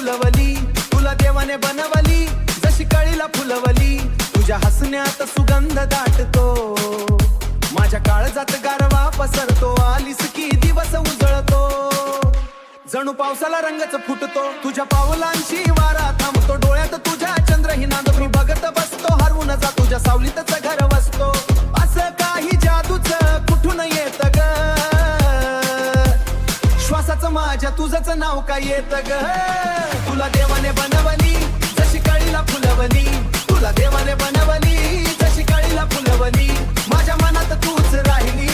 फुलवली, तुला देवाने बनवली जशी कळीला फुलवली. तुझ्या हसण्यात सुगंध दाटतो, माझ्या काळजात गारवा पसरतो. आलीस की दिवस उजळतो, जणू पावसाला रंगच फुटतो. तुझ्या पावलांची वारा थांबतो, डोळ्यात तुझ्या चंद्रही नांदतो. मी बघत बसतो, हरवून जा तुझ्या सावलीतच घर वसतो. असं काही जादूच कुठून येत ग, श्वासाचं माझ्या तुझंच नाव काय येत ग. तुला देवाने बनवली जशी कळीला फुलवली, तुला देवाने बनवली जशी कळीला फुलवली. माझ्या मनात तूच राहिली.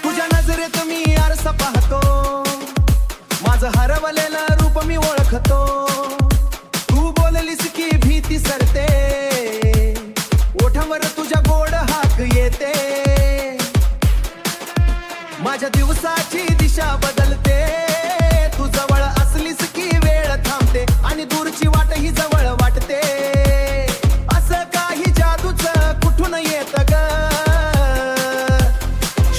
तुझ्या नजरेत मी आरसा पाहतो, माझं हरवलेलं रूप मी ओळखतो. तू बोललीस की भीती सरते, ओठावर तुझ्या गोड हाक येते. माझ्या दिवसाची दिशा बदलते, तू जवळ असलीस की वेळ थांबते आणि दूरची वाट ही जवळ वाटते. असं काही जादूच कुठून येत ग,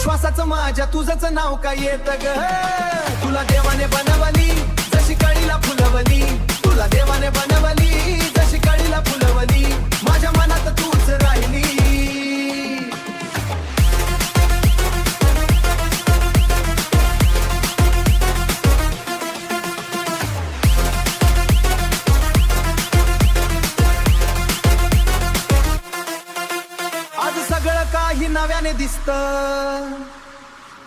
श्वासाचं माझ्या तुझंच नाव काय येत ग. तुला देवाने बनवली जशी कळीला फुलवली, तुला देवाने बनवली जशी कळीला फुलवली. माझ्या मनात तूच राहिली. आज सगळं काही नव्याने दिसतं,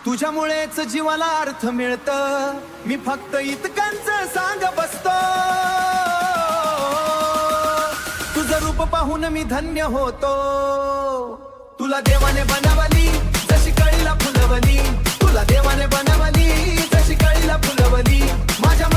तुझ्यामुळेच जीवाला अर्थ मिळतं. मी फक्त इतकंच सांग बसतो, तुझं रूप पाहून मी धन्य होतो. तुला देवाने बनवली जशी कळीला फुलवली, तुला देवाने बनवली जशी कळीला फुलवली. माझ्या